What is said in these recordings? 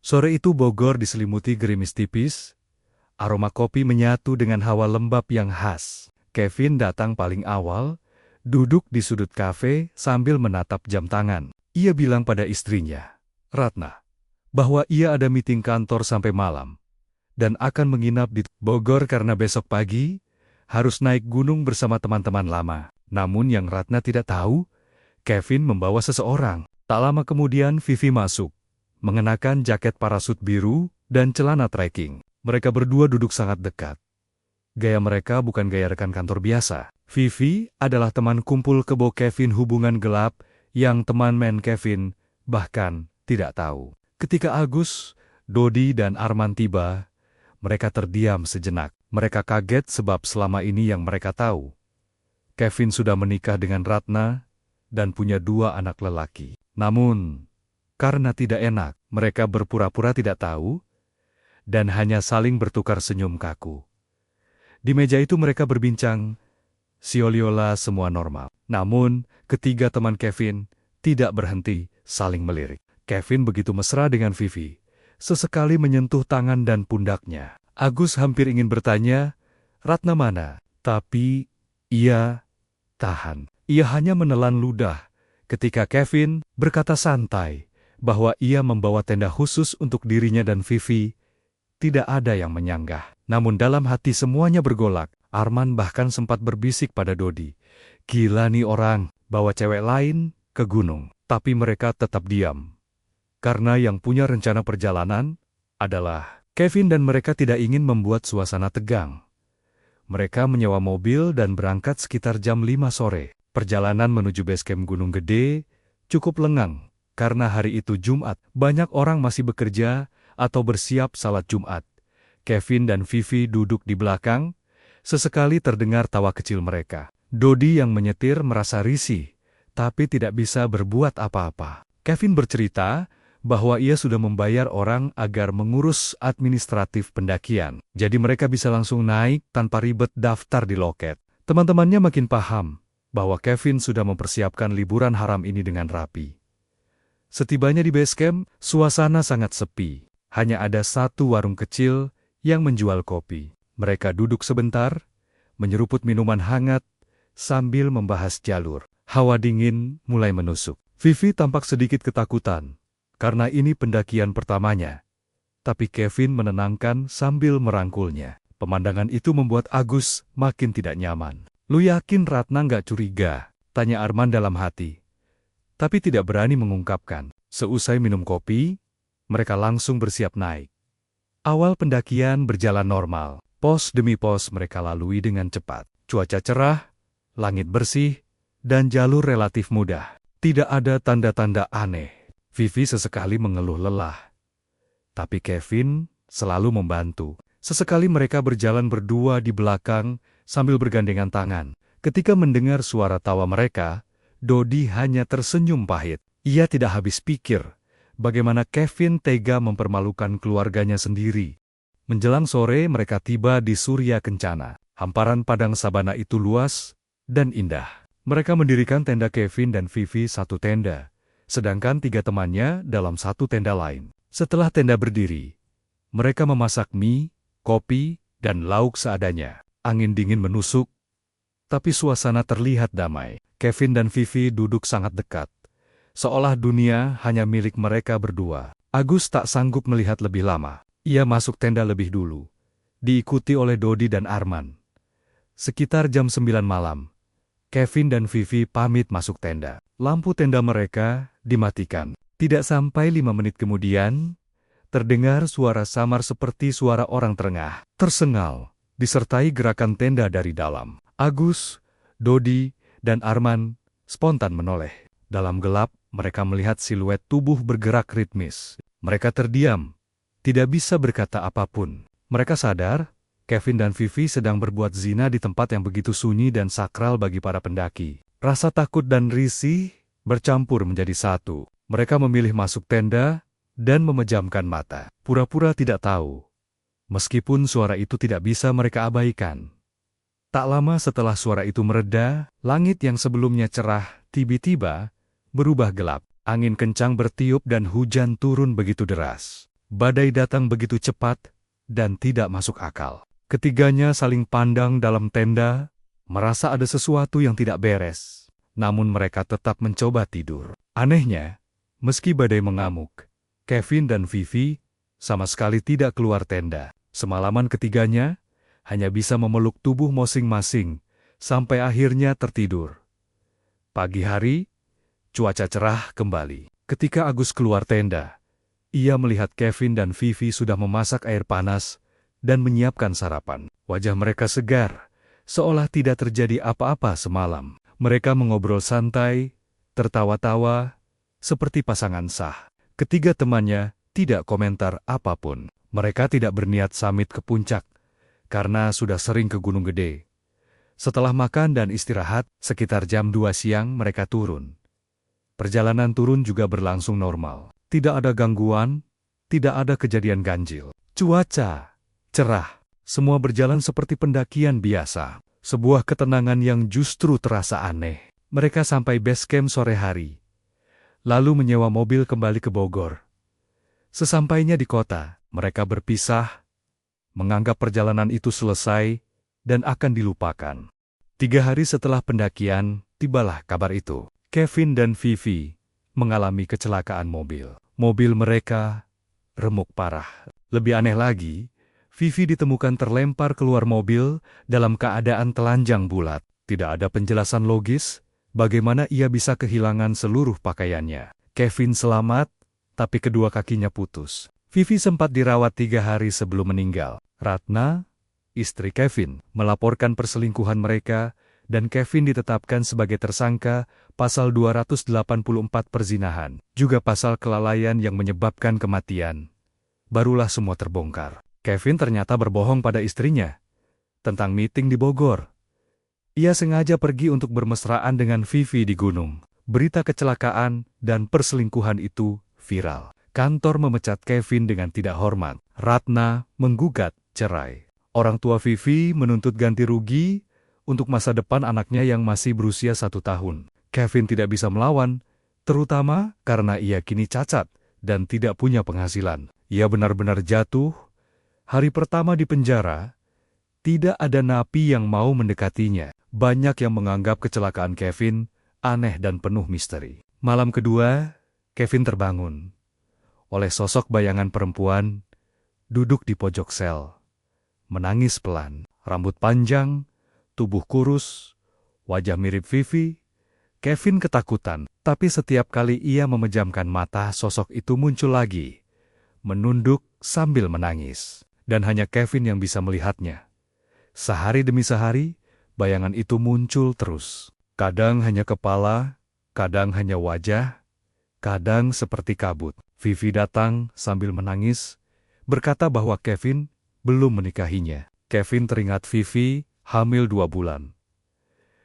Sore itu Bogor diselimuti gerimis tipis, aroma kopi menyatu dengan hawa lembab yang khas. Kevin datang paling awal, duduk di sudut kafe sambil menatap jam tangan. Ia bilang pada istrinya, Ratna, bahwa ia ada meeting kantor sampai malam, dan akan menginap di Bogor karena besok pagi harus naik gunung bersama teman-teman lama. Namun yang Ratna tidak tahu, Kevin membawa seseorang. Tak lama kemudian Vivi masuk, mengenakan jaket parasut biru dan celana trekking. Mereka berdua duduk sangat dekat. Gaya mereka bukan gaya rekan kantor biasa. Vivi adalah teman kumpul kebo Kevin, hubungan gelap yang teman main Kevin bahkan tidak tahu. Ketika Agus, Dodi dan Arman tiba, mereka terdiam sejenak. Mereka kaget sebab selama ini yang mereka tahu, Kevin sudah menikah dengan Ratna dan punya 2 anak lelaki. Namun, karena tidak enak, mereka berpura-pura tidak tahu dan hanya saling bertukar senyum kaku. Di meja itu mereka berbincang, seolah-olah semua normal. Namun, ketiga teman Kevin tidak berhenti saling melirik. Kevin begitu mesra dengan Vivi, sesekali menyentuh tangan dan pundaknya. Agus hampir ingin bertanya, Ratna mana? Tapi ia tahan. Ia hanya menelan ludah ketika Kevin berkata santai bahwa ia membawa tenda khusus untuk dirinya dan Vivi. Tidak ada yang menyanggah. Namun dalam hati semuanya bergolak. Arman bahkan sempat berbisik pada Dodi, gila nih orang, bawa cewek lain ke gunung. Tapi mereka tetap diam. Karena yang punya rencana perjalanan adalah Kevin dan mereka tidak ingin membuat suasana tegang. Mereka menyewa mobil dan berangkat sekitar jam 5 sore. Perjalanan menuju basecamp Gunung Gede cukup lengang, karena hari itu Jumat. Banyak orang masih bekerja atau bersiap salat Jumat. Kevin dan Vivi duduk di belakang, sesekali terdengar tawa kecil mereka. Dodi yang menyetir merasa risih, tapi tidak bisa berbuat apa-apa. Kevin bercerita bahwa ia sudah membayar orang agar mengurus administratif pendakian. Jadi mereka bisa langsung naik tanpa ribet daftar di loket. Teman-temannya makin paham bahwa Kevin sudah mempersiapkan liburan haram ini dengan rapi. Setibanya di basecamp, suasana sangat sepi. Hanya ada satu warung kecil yang menjual kopi. Mereka duduk sebentar, menyeruput minuman hangat, sambil membahas jalur. Hawa dingin mulai menusuk. Vivi tampak sedikit ketakutan, karena ini pendakian pertamanya. Tapi Kevin menenangkan sambil merangkulnya. Pemandangan itu membuat Agus makin tidak nyaman. Lu yakin Ratna nggak curiga? Tanya Arman dalam hati. Tapi tidak berani mengungkapkan. Seusai minum kopi, mereka langsung bersiap naik. Awal pendakian berjalan normal. Pos demi pos mereka lalui dengan cepat. Cuaca cerah, langit bersih, dan jalur relatif mudah. Tidak ada tanda-tanda aneh. Vivi sesekali mengeluh lelah. Tapi Kevin selalu membantu. Sesekali mereka berjalan berdua di belakang sambil bergandengan tangan. Ketika mendengar suara tawa mereka, Dodi hanya tersenyum pahit. Ia tidak habis pikir bagaimana Kevin tega mempermalukan keluarganya sendiri. Menjelang sore mereka tiba di Surya Kencana. Hamparan padang sabana itu luas dan indah. Mereka mendirikan tenda Kevin dan Vivi satu tenda, sedangkan 3 temannya dalam satu tenda lain. Setelah tenda berdiri, mereka memasak mie, kopi, dan lauk seadanya. Angin dingin menusuk, tapi suasana terlihat damai. Kevin dan Vivi duduk sangat dekat, seolah dunia hanya milik mereka berdua. Agus tak sanggup melihat lebih lama. Ia masuk tenda lebih dulu, diikuti oleh Dodi dan Arman. Sekitar jam 9 malam, Kevin dan Vivi pamit masuk tenda. Lampu tenda mereka dimatikan. Tidak sampai 5 menit kemudian, terdengar suara samar seperti suara orang tersengal, disertai gerakan tenda dari dalam. Agus, Dodi, dan Arman spontan menoleh. Dalam gelap, mereka melihat siluet tubuh bergerak ritmis. Mereka terdiam, tidak bisa berkata apapun. Mereka sadar, Kevin dan Vivi sedang berbuat zina di tempat yang begitu sunyi dan sakral bagi para pendaki. Rasa takut dan risih bercampur menjadi satu. Mereka memilih masuk tenda dan memejamkan mata. Pura-pura tidak tahu. Meskipun suara itu tidak bisa mereka abaikan. Tak lama setelah suara itu mereda, langit yang sebelumnya cerah tiba-tiba berubah gelap. Angin kencang bertiup dan hujan turun begitu deras. Badai datang begitu cepat dan tidak masuk akal. Ketiganya saling pandang dalam tenda, merasa ada sesuatu yang tidak beres. Namun mereka tetap mencoba tidur. Anehnya, meski badai mengamuk, Kevin dan Vivi sama sekali tidak keluar tenda. Semalaman ketiganya hanya bisa memeluk tubuh masing-masing sampai akhirnya tertidur. Pagi hari, cuaca cerah kembali. Ketika Agus keluar tenda, ia melihat Kevin dan Vivi sudah memasak air panas dan menyiapkan sarapan. Wajah mereka segar, seolah tidak terjadi apa-apa semalam. Mereka mengobrol santai, tertawa-tawa, seperti pasangan sah. Ketiga temannya tidak komentar apapun. Mereka tidak berniat summit ke puncak, karena sudah sering ke Gunung Gede. Setelah makan dan istirahat, sekitar jam 2 siang mereka turun. Perjalanan turun juga berlangsung normal. Tidak ada gangguan, tidak ada kejadian ganjil. Cuaca cerah, semua berjalan seperti pendakian biasa. Sebuah ketenangan yang justru terasa aneh. Mereka sampai base camp sore hari, lalu menyewa mobil kembali ke Bogor. Sesampainya di kota, mereka berpisah, menganggap perjalanan itu selesai dan akan dilupakan. 3 hari setelah pendakian, tibalah kabar itu. Kevin dan Vivi mengalami kecelakaan mobil. Mobil mereka remuk parah. Lebih aneh lagi, Vivi ditemukan terlempar keluar mobil dalam keadaan telanjang bulat. Tidak ada penjelasan logis bagaimana ia bisa kehilangan seluruh pakaiannya. Kevin selamat, tapi kedua kakinya putus. Vivi sempat dirawat 3 hari sebelum meninggal. Ratna, istri Kevin, melaporkan perselingkuhan mereka dan Kevin ditetapkan sebagai tersangka pasal 284 perzinahan, juga pasal kelalaian yang menyebabkan kematian. Barulah semua terbongkar. Kevin ternyata berbohong pada istrinya tentang meeting di Bogor. Ia sengaja pergi untuk bermesraan dengan Vivi di gunung. Berita kecelakaan dan perselingkuhan itu viral. Kantor memecat Kevin dengan tidak hormat. Ratna menggugat cerai. Orang tua Vivi menuntut ganti rugi untuk masa depan anaknya yang masih berusia 1 tahun. Kevin tidak bisa melawan, terutama karena ia kini cacat dan tidak punya penghasilan. Ia benar-benar jatuh. Hari pertama di penjara, tidak ada napi yang mau mendekatinya. Banyak yang menganggap kecelakaan Kevin aneh dan penuh misteri. Malam kedua, Kevin terbangun oleh sosok bayangan perempuan duduk di pojok sel, menangis pelan, rambut panjang, tubuh kurus, wajah mirip Vivi. Kevin ketakutan, tapi setiap kali ia memejamkan mata, sosok itu muncul lagi, menunduk sambil menangis. Dan hanya Kevin yang bisa melihatnya. Sehari demi sehari, bayangan itu muncul terus. Kadang hanya kepala, kadang hanya wajah, kadang seperti kabut. Vivi datang sambil menangis, berkata bahwa Kevin belum menikahinya. Kevin teringat Vivi hamil 2 bulan.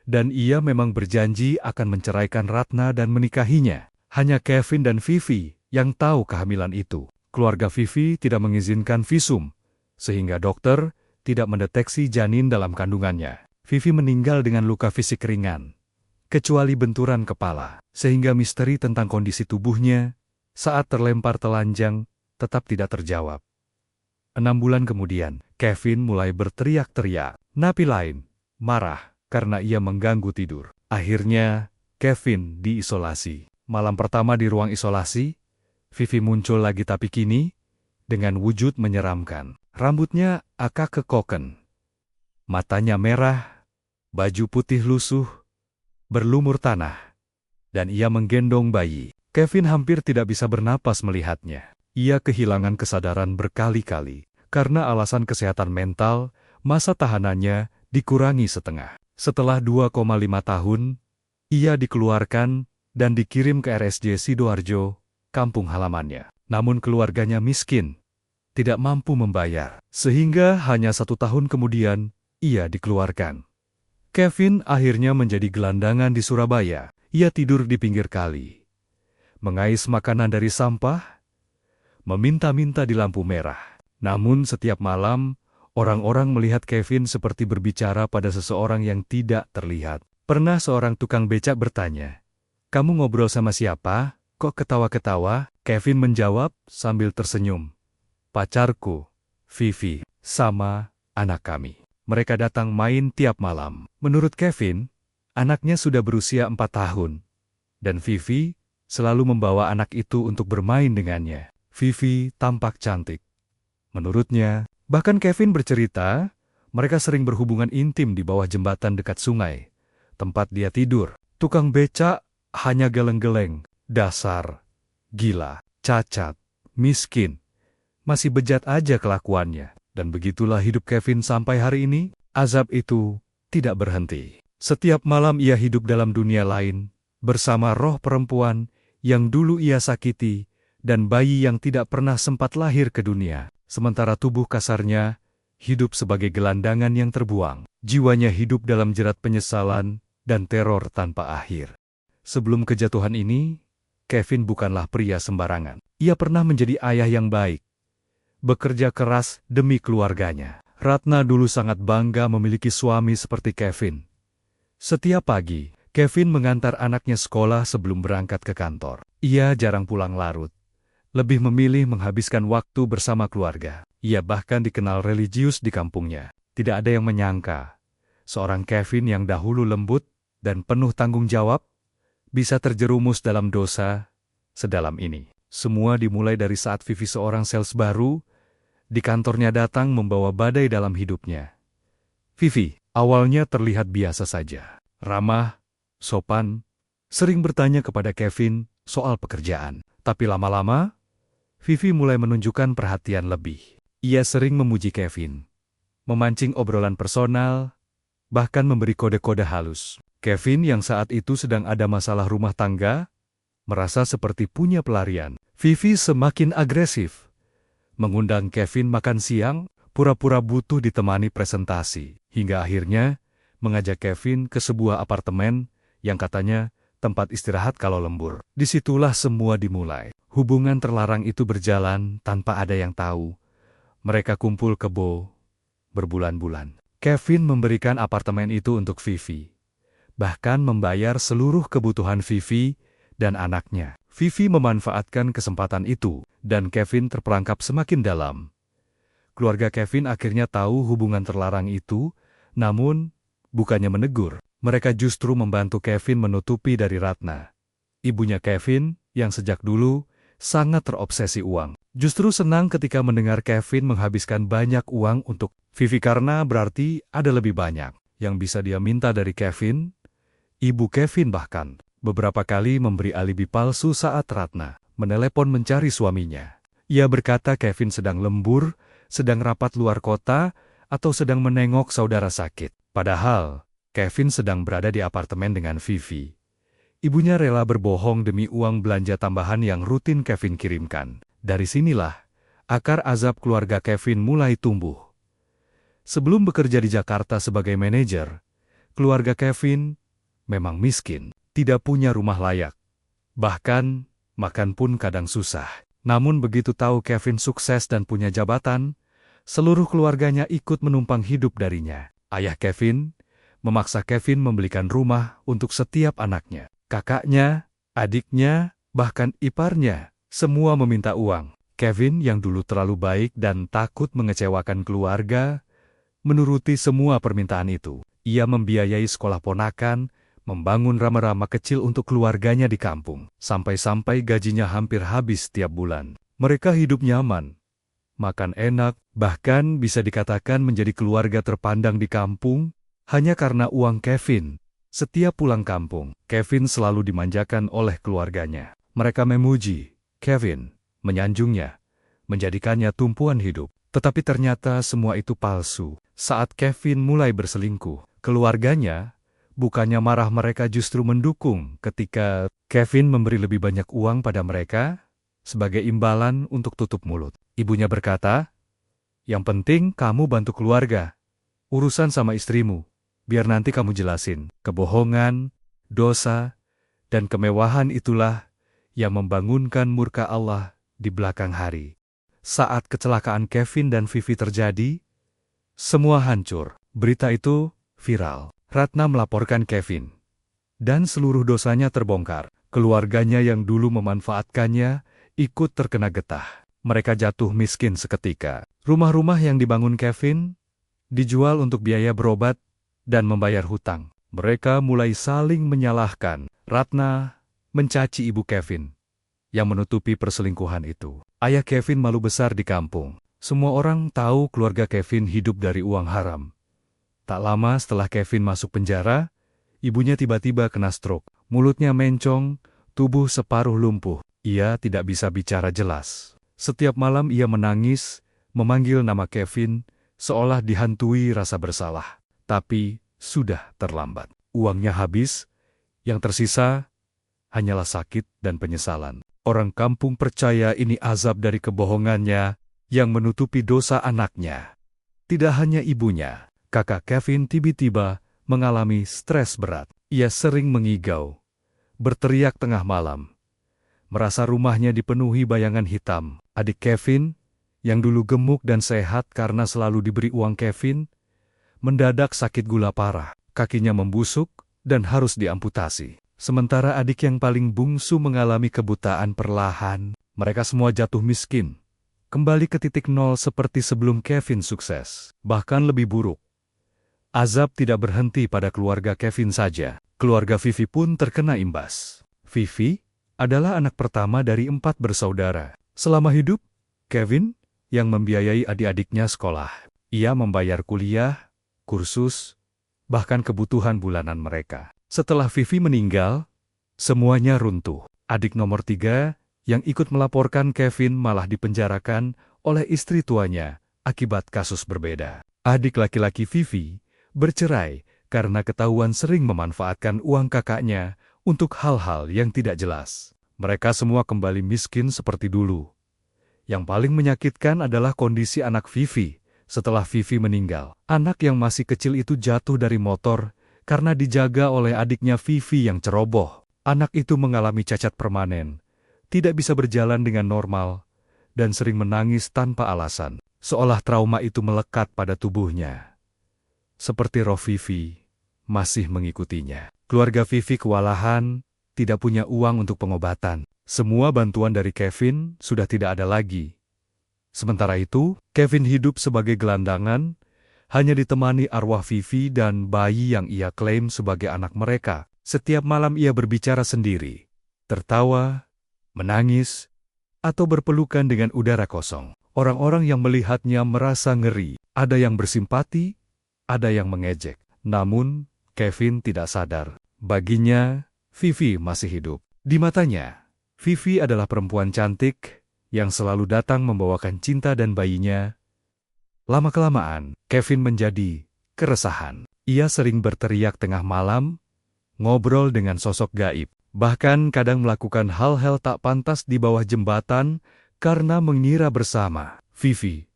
Dan ia memang berjanji akan menceraikan Ratna dan menikahinya. Hanya Kevin dan Vivi yang tahu kehamilan itu. Keluarga Vivi tidak mengizinkan visum, sehingga dokter tidak mendeteksi janin dalam kandungannya. Vivi meninggal dengan luka fisik ringan, kecuali benturan kepala, sehingga misteri tentang kondisi tubuhnya saat terlempar telanjang tetap tidak terjawab. 6 bulan kemudian, Kevin mulai berteriak-teriak. Napi lain marah karena ia mengganggu tidur. Akhirnya, Kevin diisolasi. Malam pertama di ruang isolasi, Vivi muncul lagi tapi kini dengan wujud menyeramkan. Rambutnya agak kekoken, matanya merah, baju putih lusuh, berlumur tanah, dan ia menggendong bayi. Kevin hampir tidak bisa bernapas melihatnya. Ia kehilangan kesadaran berkali-kali. Karena alasan kesehatan mental, masa tahanannya dikurangi setengah. Setelah 2,5 tahun, ia dikeluarkan dan dikirim ke RSJ Sidoarjo, kampung halamannya. Namun keluarganya miskin, tidak mampu membayar, sehingga hanya 1 tahun kemudian ia dikeluarkan. Kevin akhirnya menjadi gelandangan di Surabaya. Ia tidur di pinggir kali, mengais makanan dari sampah, meminta-minta di lampu merah. Namun setiap malam, orang-orang melihat Kevin seperti berbicara pada seseorang yang tidak terlihat. Pernah seorang tukang becak bertanya, "Kamu ngobrol sama siapa? Kok ketawa-ketawa?" Kevin menjawab sambil tersenyum, pacarku, Vivi, sama anak kami. Mereka datang main tiap malam. Menurut Kevin, anaknya sudah berusia 4 tahun. Dan Vivi selalu membawa anak itu untuk bermain dengannya. Vivi tampak cantik. Menurutnya, bahkan Kevin bercerita, mereka sering berhubungan intim di bawah jembatan dekat sungai, tempat dia tidur. Tukang becak hanya geleng-geleng, dasar, gila, cacat, miskin. Masih bejat aja kelakuannya. Dan begitulah hidup Kevin sampai hari ini. Azab itu tidak berhenti. Setiap malam ia hidup dalam dunia lain, bersama roh perempuan yang dulu ia sakiti, dan bayi yang tidak pernah sempat lahir ke dunia. Sementara tubuh kasarnya hidup sebagai gelandangan yang terbuang. Jiwanya hidup dalam jerat penyesalan dan teror tanpa akhir. Sebelum kejatuhan ini, Kevin bukanlah pria sembarangan. Ia pernah menjadi ayah yang baik, bekerja keras demi keluarganya. Ratna dulu sangat bangga memiliki suami seperti Kevin. Setiap pagi, Kevin mengantar anaknya sekolah sebelum berangkat ke kantor. Ia jarang pulang larut, lebih memilih menghabiskan waktu bersama keluarga. Ia bahkan dikenal religius di kampungnya. Tidak ada yang menyangka, seorang Kevin yang dahulu lembut dan penuh tanggung jawab, bisa terjerumus dalam dosa sedalam ini. Semua dimulai dari saat Vivi, seorang sales baru, di kantornya datang membawa badai dalam hidupnya. Vivi awalnya terlihat biasa saja, ramah, sopan, sering bertanya kepada Kevin soal pekerjaan. Tapi lama-lama, Vivi mulai menunjukkan perhatian lebih. Ia sering memuji Kevin, memancing obrolan personal, bahkan memberi kode-kode halus. Kevin yang saat itu sedang ada masalah rumah tangga, merasa seperti punya pelarian. Vivi semakin agresif, mengundang Kevin makan siang, pura-pura butuh ditemani presentasi, hingga akhirnya mengajak Kevin ke sebuah apartemen yang katanya tempat istirahat kalau lembur. Disitulah semua dimulai. Hubungan terlarang itu berjalan tanpa ada yang tahu. Mereka kumpul kebo berbulan-bulan. Kevin memberikan apartemen itu untuk Vivi, bahkan membayar seluruh kebutuhan Vivi dan anaknya. Vivi memanfaatkan kesempatan itu, dan Kevin terperangkap semakin dalam. Keluarga Kevin akhirnya tahu hubungan terlarang itu, namun bukannya menegur, mereka justru membantu Kevin menutupi dari Ratna. Ibunya Kevin, yang sejak dulu sangat terobsesi uang, justru senang ketika mendengar Kevin menghabiskan banyak uang untuk Vivi karena berarti ada lebih banyak yang bisa dia minta dari Kevin. Ibu Kevin bahkan beberapa kali memberi alibi palsu saat Ratna menelepon mencari suaminya. Ia berkata Kevin sedang lembur, sedang rapat luar kota, atau sedang menengok saudara sakit. Padahal, Kevin sedang berada di apartemen dengan Vivi. Ibunya rela berbohong demi uang belanja tambahan yang rutin Kevin kirimkan. Dari sinilah, akar azab keluarga Kevin mulai tumbuh. Sebelum bekerja di Jakarta sebagai manajer, keluarga Kevin memang miskin. Tidak punya rumah layak. Bahkan, makan pun kadang susah. Namun begitu tahu Kevin sukses dan punya jabatan, seluruh keluarganya ikut menumpang hidup darinya. Ayah Kevin memaksa Kevin membelikan rumah untuk setiap anaknya. Kakaknya, adiknya, bahkan iparnya, semua meminta uang. Kevin yang dulu terlalu baik dan takut mengecewakan keluarga, menuruti semua permintaan itu. Ia membiayai sekolah ponakan, membangun rama-rama kecil untuk keluarganya di kampung, sampai-sampai gajinya hampir habis setiap bulan. Mereka hidup nyaman, makan enak, bahkan bisa dikatakan menjadi keluarga terpandang di kampung, hanya karena uang Kevin. Setiap pulang kampung, Kevin selalu dimanjakan oleh keluarganya. Mereka memuji Kevin, menyanjungnya, menjadikannya tumpuan hidup. Tetapi ternyata semua itu palsu. Saat Kevin mulai berselingkuh, keluarganya bukannya marah, mereka justru mendukung ketika Kevin memberi lebih banyak uang pada mereka sebagai imbalan untuk tutup mulut. Ibunya berkata, "Yang penting kamu bantu keluarga. Urusan sama istrimu, biar nanti kamu jelasin." Kebohongan, dosa, dan kemewahan itulah yang membangunkan murka Allah di belakang hari. Saat kecelakaan Kevin dan Vivi terjadi, semua hancur. Berita itu viral. Ratna melaporkan Kevin, dan seluruh dosanya terbongkar. Keluarganya yang dulu memanfaatkannya ikut terkena getah. mereka jatuh miskin seketika. Rumah-rumah yang dibangun Kevin dijual untuk biaya berobat dan membayar hutang. Mereka mulai saling menyalahkan. Ratna mencaci ibu Kevin yang menutupi perselingkuhan itu. Ayah Kevin malu besar di kampung. Semua orang tahu keluarga Kevin hidup dari uang haram. Tak lama setelah Kevin masuk penjara, ibunya tiba-tiba kena stroke. Mulutnya mencong, tubuh separuh lumpuh. Ia tidak bisa bicara jelas. Setiap malam ia menangis, memanggil nama Kevin, seolah dihantui rasa bersalah. Tapi sudah terlambat. Uangnya habis, yang tersisa hanyalah sakit dan penyesalan. Orang kampung percaya ini azab dari kebohongannya yang menutupi dosa anaknya. Tidak hanya ibunya, kakak Kevin tiba-tiba mengalami stres berat. Ia sering mengigau, berteriak tengah malam, merasa rumahnya dipenuhi bayangan hitam. Adik Kevin, yang dulu gemuk dan sehat karena selalu diberi uang Kevin, mendadak sakit gula parah. Kakinya membusuk dan harus diamputasi. Sementara adik yang paling bungsu mengalami kebutaan perlahan. Mereka semua jatuh miskin. Kembali ke titik nol seperti sebelum Kevin sukses. Bahkan lebih buruk. Azab tidak berhenti pada keluarga Kevin saja. Keluarga Vivi pun terkena imbas. Vivi adalah anak pertama dari 4 bersaudara. Selama hidup, Kevin yang membiayai adik-adiknya sekolah. Ia membayar kuliah, kursus, bahkan kebutuhan bulanan mereka. Setelah Vivi meninggal, semuanya runtuh. Adik nomor 3 yang ikut melaporkan Kevin malah dipenjarakan oleh istri tuanya akibat kasus berbeda. Adik laki-laki Vivi bercerai karena ketahuan sering memanfaatkan uang kakaknya untuk hal-hal yang tidak jelas. Mereka semua kembali miskin seperti dulu. Yang paling menyakitkan adalah kondisi anak Vivi setelah Vivi meninggal. Anak yang masih kecil itu jatuh dari motor karena dijaga oleh adiknya Vivi yang ceroboh. Anak itu mengalami cacat permanen, tidak bisa berjalan dengan normal, dan sering menangis tanpa alasan, seolah trauma itu melekat pada tubuhnya. Seperti roh Vivi masih mengikutinya. Keluarga Vivi kewalahan, tidak punya uang untuk pengobatan. Semua bantuan dari Kevin sudah tidak ada lagi. Sementara itu, Kevin hidup sebagai gelandangan, hanya ditemani arwah Vivi dan bayi yang ia klaim sebagai anak mereka. Setiap malam ia berbicara sendiri, tertawa, menangis, atau berpelukan dengan udara kosong. Orang-orang yang melihatnya merasa ngeri. Ada yang bersimpati, ada yang mengejek. Namun, Kevin tidak sadar. Baginya, Vivi masih hidup. Di matanya, Vivi adalah perempuan cantik yang selalu datang membawakan cinta dan bayinya. Lama-kelamaan, Kevin menjadi keresahan. Ia sering berteriak tengah malam, ngobrol dengan sosok gaib, bahkan kadang melakukan hal-hal tak pantas di bawah jembatan karena mengira bersama Vivi.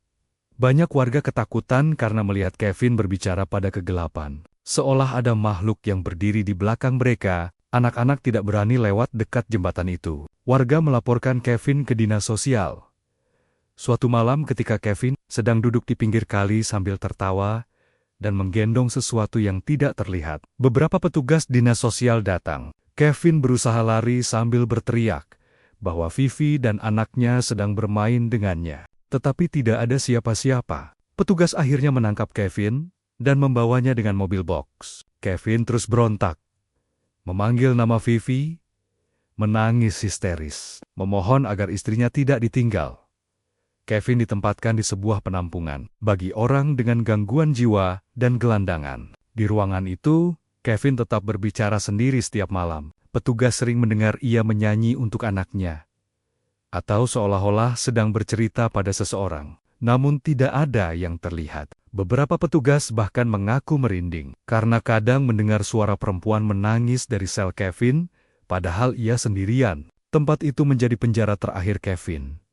Banyak warga ketakutan karena melihat Kevin berbicara pada kegelapan. Seolah ada makhluk yang berdiri di belakang mereka, anak-anak tidak berani lewat dekat jembatan itu. Warga melaporkan Kevin ke dinas sosial. Suatu malam ketika Kevin sedang duduk di pinggir kali sambil tertawa dan menggendong sesuatu yang tidak terlihat, beberapa petugas dinas sosial datang. Kevin berusaha lari sambil berteriak bahwa Vivi dan anaknya sedang bermain dengannya. Tetapi tidak ada siapa-siapa. Petugas akhirnya menangkap Kevin dan membawanya dengan mobil box. Kevin terus berontak, memanggil nama Vivi, menangis histeris, memohon agar istrinya tidak ditinggal. Kevin ditempatkan di sebuah penampungan bagi orang dengan gangguan jiwa dan gelandangan. Di ruangan itu, Kevin tetap berbicara sendiri setiap malam. Petugas sering mendengar ia menyanyi untuk anaknya, atau seolah-olah sedang bercerita pada seseorang. Namun tidak ada yang terlihat. Beberapa petugas bahkan mengaku merinding, karena kadang mendengar suara perempuan menangis dari sel Kevin, padahal ia sendirian. Tempat itu menjadi penjara terakhir Kevin.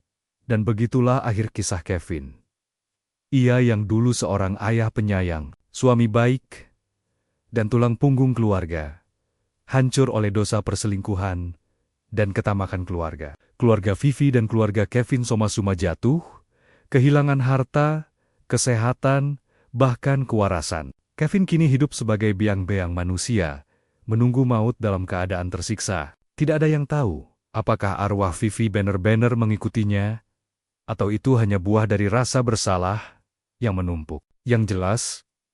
Dan begitulah akhir kisah Kevin. Ia yang dulu seorang ayah penyayang, suami baik, dan tulang punggung keluarga, hancur oleh dosa perselingkuhan dan ketamakan keluarga. Keluarga Vivi dan keluarga Kevin soma-suma jatuh, kehilangan harta, kesehatan, bahkan kewarasan. Kevin kini hidup sebagai biang-beang manusia, menunggu maut dalam keadaan tersiksa. Tidak ada yang tahu apakah arwah Vivi benar-benar mengikutinya Atau itu hanya buah dari rasa bersalah yang menumpuk? Yang jelas,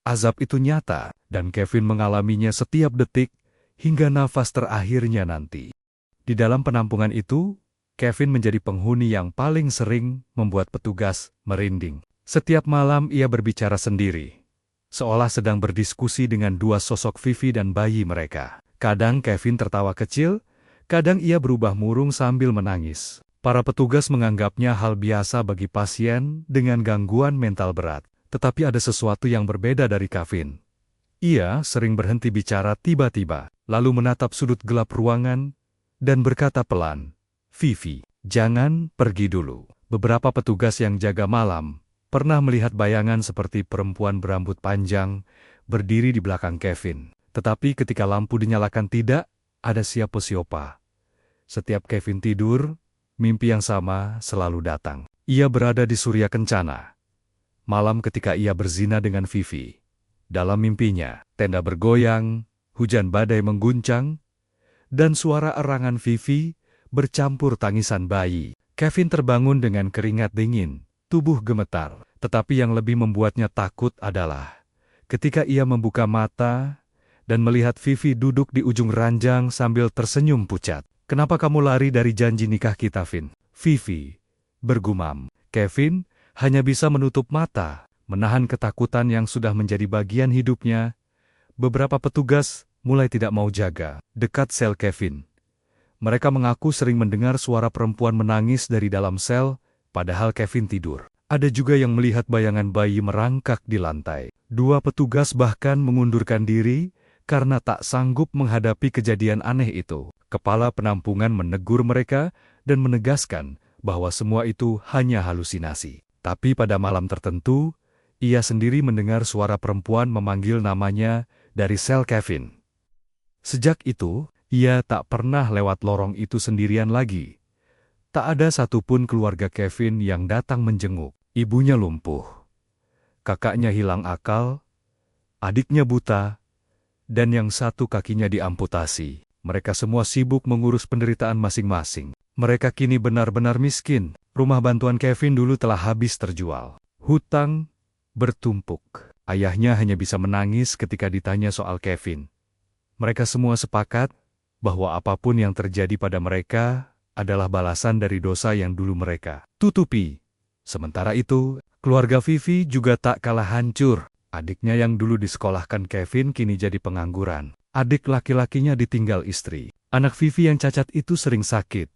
azab itu nyata, dan Kevin mengalaminya setiap detik hingga nafas terakhirnya nanti. Di dalam penampungan itu, Kevin menjadi penghuni yang paling sering membuat petugas merinding. Setiap malam ia berbicara sendiri, seolah sedang berdiskusi dengan dua sosok Vivi dan bayi mereka. Kadang Kevin tertawa kecil, kadang ia berubah murung sambil menangis. Para petugas menganggapnya hal biasa bagi pasien dengan gangguan mental berat. Tetapi ada sesuatu yang berbeda dari Kevin. Ia sering berhenti bicara tiba-tiba, lalu menatap sudut gelap ruangan dan berkata pelan, "Vivi, jangan pergi dulu." Beberapa petugas yang jaga malam pernah melihat bayangan seperti perempuan berambut panjang berdiri di belakang Kevin. Tetapi ketika lampu dinyalakan tidak ada siapa-siapa. Setiap Kevin tidur, mimpi yang sama selalu datang. Ia berada di Surya Kencana. Malam ketika ia berzina dengan Vivi. Dalam mimpinya, tenda bergoyang, hujan badai mengguncang, dan suara erangan Vivi bercampur tangisan bayi. Kevin terbangun dengan keringat dingin, tubuh gemetar. Tetapi yang lebih membuatnya takut adalah ketika ia membuka mata dan melihat Vivi duduk di ujung ranjang sambil tersenyum pucat. "Kenapa kamu lari dari janji nikah kita, Vin?" Vivi bergumam. Kevin hanya bisa menutup mata, menahan ketakutan yang sudah menjadi bagian hidupnya. Beberapa petugas mulai tidak mau jaga dekat sel Kevin. Mereka mengaku sering mendengar suara perempuan menangis dari dalam sel, padahal Kevin tidur. Ada juga yang melihat bayangan bayi merangkak di lantai. Dua petugas bahkan mengundurkan diri karena tak sanggup menghadapi kejadian aneh itu. Kepala penampungan menegur mereka dan menegaskan bahwa semua itu hanya halusinasi. Tapi pada malam tertentu, ia sendiri mendengar suara perempuan memanggil namanya dari sel Kevin. Sejak itu, ia tak pernah lewat lorong itu sendirian lagi. Tak ada satupun keluarga Kevin yang datang menjenguk. Ibunya lumpuh, kakaknya hilang akal, adiknya buta, dan yang satu kakinya diamputasi. Mereka semua sibuk mengurus penderitaan masing-masing. Mereka kini benar-benar miskin. Rumah bantuan Kevin dulu telah habis terjual. Hutang bertumpuk. Ayahnya hanya bisa menangis ketika ditanya soal Kevin. Mereka semua sepakat bahwa apapun yang terjadi pada mereka adalah balasan dari dosa yang dulu mereka tutupi. Sementara itu, keluarga Vivi juga tak kalah hancur. Adiknya yang dulu disekolahkan Kevin kini jadi pengangguran. Adik laki-lakinya ditinggal istri. Anak Vivi yang cacat itu sering sakit.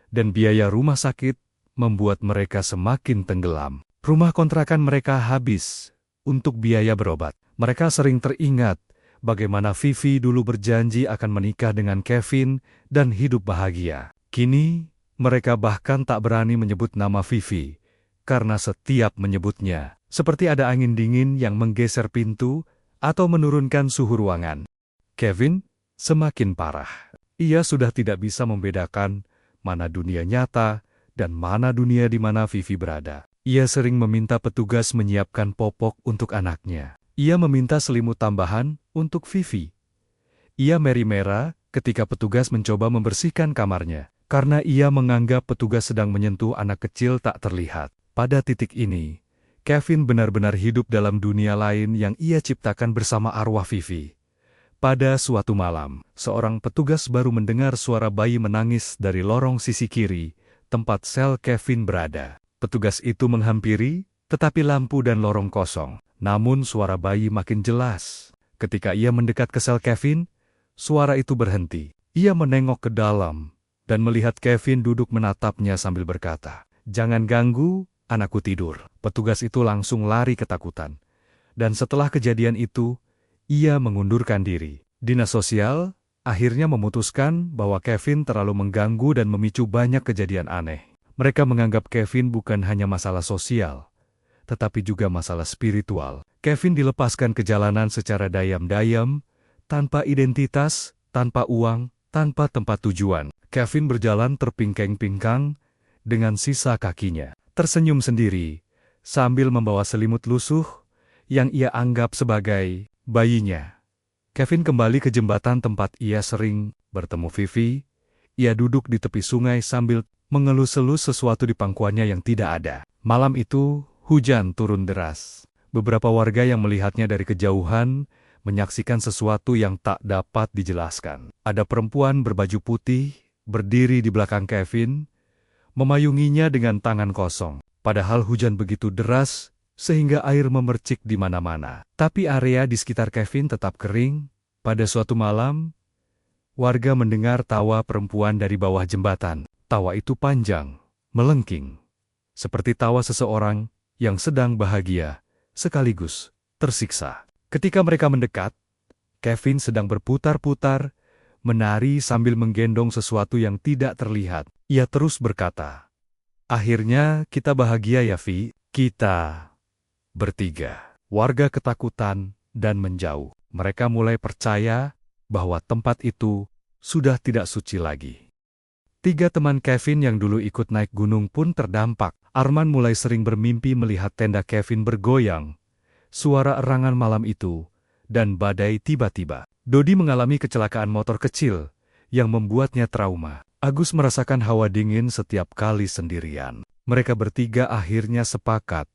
Dan biaya rumah sakit membuat mereka semakin tenggelam. Rumah kontrakan mereka habis untuk biaya berobat. Mereka sering teringat bagaimana Vivi dulu berjanji akan menikah dengan Kevin dan hidup bahagia. Kini, mereka bahkan tak berani menyebut nama Vivi, karena setiap menyebutnya, seperti ada angin dingin yang menggeser pintu atau menurunkan suhu ruangan. Kevin semakin parah. Ia sudah tidak bisa membedakan mana dunia nyata dan mana dunia di mana Vivi berada. Ia sering meminta petugas menyiapkan popok untuk anaknya. Ia meminta selimut tambahan untuk Vivi. Ia meri-mera ketika petugas mencoba membersihkan kamarnya, karena ia menganggap petugas sedang menyentuh anak kecil tak terlihat. Pada titik ini, Kevin benar-benar hidup dalam dunia lain yang ia ciptakan bersama arwah Vivi. Pada suatu malam, seorang petugas baru mendengar suara bayi menangis dari lorong sisi kiri, tempat sel Kevin berada. Petugas itu menghampiri, tetapi lampu dan lorong kosong. Namun suara bayi makin jelas. Ketika ia mendekat ke sel Kevin, suara itu berhenti. Ia menengok ke dalam dan melihat Kevin duduk menatapnya sambil berkata, "Jangan ganggu, anakku tidur." Petugas itu langsung lari ketakutan. Dan setelah kejadian itu, ia mengundurkan diri. Dinas sosial akhirnya memutuskan bahwa Kevin terlalu mengganggu dan memicu banyak kejadian aneh. Mereka menganggap Kevin bukan hanya masalah sosial, tetapi juga masalah spiritual. Kevin dilepaskan ke jalanan secara dayam-dayam, tanpa identitas, tanpa uang, tanpa tempat tujuan. Kevin berjalan terpingkang-pingkang dengan sisa kakinya. Tersenyum sendiri, sambil membawa selimut lusuh yang ia anggap sebagai bayinya. Kevin kembali ke jembatan tempat ia sering bertemu Vivi. Ia duduk di tepi sungai sambil mengelus-elus sesuatu di pangkuannya yang tidak ada. Malam itu, hujan turun deras. Beberapa warga yang melihatnya dari kejauhan menyaksikan sesuatu yang tak dapat dijelaskan. Ada perempuan berbaju putih berdiri di belakang Kevin, memayunginya dengan tangan kosong. Padahal hujan begitu deras sehingga air memercik di mana-mana. Tapi area di sekitar Kevin tetap kering. Pada suatu malam, warga mendengar tawa perempuan dari bawah jembatan. Tawa itu panjang, melengking, seperti tawa seseorang yang sedang bahagia, sekaligus tersiksa. Ketika mereka mendekat, Kevin sedang berputar-putar, menari sambil menggendong sesuatu yang tidak terlihat. Ia terus berkata, "Akhirnya kita bahagia ya, Vi. Kita bertiga." Warga ketakutan dan menjauh. Mereka mulai percaya bahwa tempat itu sudah tidak suci lagi. 3 teman Kevin yang dulu ikut naik gunung pun terdampak. Arman mulai sering bermimpi melihat tenda Kevin bergoyang, suara erangan malam itu, dan badai tiba-tiba. Dodi mengalami kecelakaan motor kecil yang membuatnya trauma. Agus merasakan hawa dingin setiap kali sendirian. Mereka bertiga akhirnya sepakat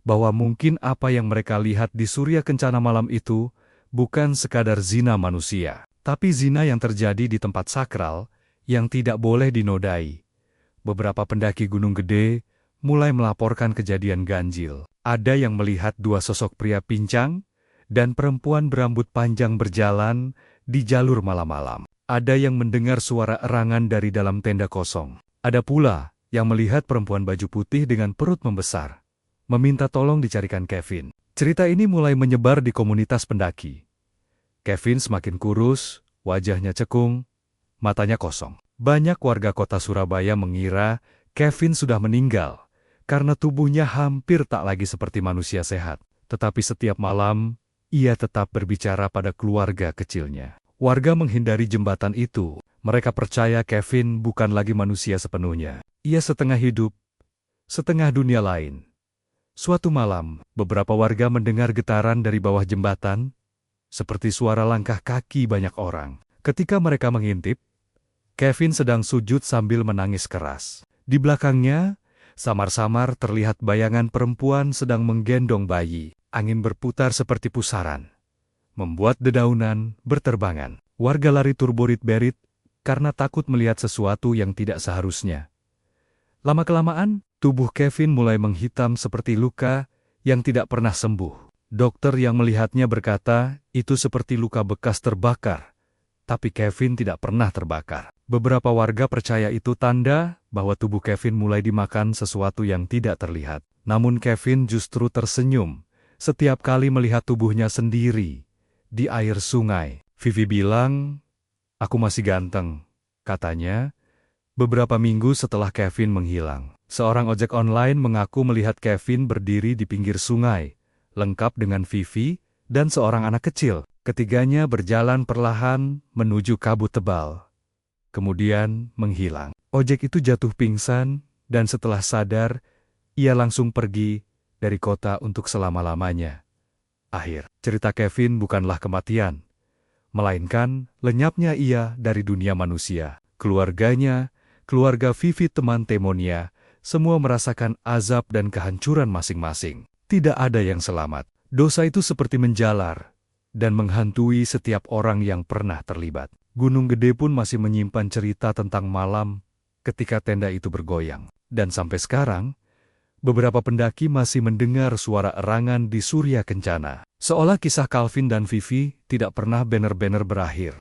bahwa mungkin apa yang mereka lihat di Surya Kencana malam itu bukan sekadar zina manusia, tapi zina yang terjadi di tempat sakral yang tidak boleh dinodai. Beberapa pendaki Gunung Gede mulai melaporkan kejadian ganjil. Ada yang melihat 2 sosok pria pincang dan perempuan berambut panjang berjalan di jalur malam-malam. Ada yang mendengar suara erangan dari dalam tenda kosong. Ada pula yang melihat perempuan baju putih dengan perut membesar, meminta tolong dicarikan Kevin. Cerita ini mulai menyebar di komunitas pendaki. Kevin semakin kurus, wajahnya cekung, matanya kosong. Banyak warga kota Surabaya mengira Kevin sudah meninggal karena tubuhnya hampir tak lagi seperti manusia sehat. Tetapi setiap malam, ia tetap berbicara pada keluarga kecilnya. Warga menghindari jembatan itu. Mereka percaya Kevin bukan lagi manusia sepenuhnya. Ia setengah hidup, setengah dunia lain. Suatu malam, beberapa warga mendengar getaran dari bawah jembatan, seperti suara langkah kaki banyak orang. Ketika mereka mengintip, Kevin sedang sujud sambil menangis keras. Di belakangnya, samar-samar terlihat bayangan perempuan sedang menggendong bayi. Angin berputar seperti pusaran, membuat dedaunan berterbangan. Warga lari turborit-berit karena takut melihat sesuatu yang tidak seharusnya. Lama-kelamaan, tubuh Kevin mulai menghitam seperti luka yang tidak pernah sembuh. Dokter yang melihatnya berkata, itu seperti luka bekas terbakar. Tapi Kevin tidak pernah terbakar. Beberapa warga percaya itu tanda bahwa tubuh Kevin mulai dimakan sesuatu yang tidak terlihat. Namun Kevin justru tersenyum setiap kali melihat tubuhnya sendiri di air sungai. Vivi bilang, "Aku masih ganteng," katanya, beberapa minggu setelah Kevin menghilang. Seorang ojek online mengaku melihat Kevin berdiri di pinggir sungai, lengkap dengan Vivi dan seorang anak kecil. Ketiganya berjalan perlahan menuju kabut tebal, kemudian menghilang. Ojek itu jatuh pingsan, dan setelah sadar, ia langsung pergi dari kota untuk selama-lamanya. Akhir cerita Kevin bukanlah kematian, melainkan lenyapnya ia dari dunia manusia. Keluarganya, keluarga Vivi teman Temonia, semua merasakan azab dan kehancuran masing-masing. Tidak ada yang selamat. Dosa itu seperti menjalar dan menghantui setiap orang yang pernah terlibat. Gunung Gede pun masih menyimpan cerita tentang malam ketika tenda itu bergoyang. Dan sampai sekarang, beberapa pendaki masih mendengar suara erangan di Surya Kencana. Seolah kisah Calvin dan Vivi tidak pernah benar-benar berakhir.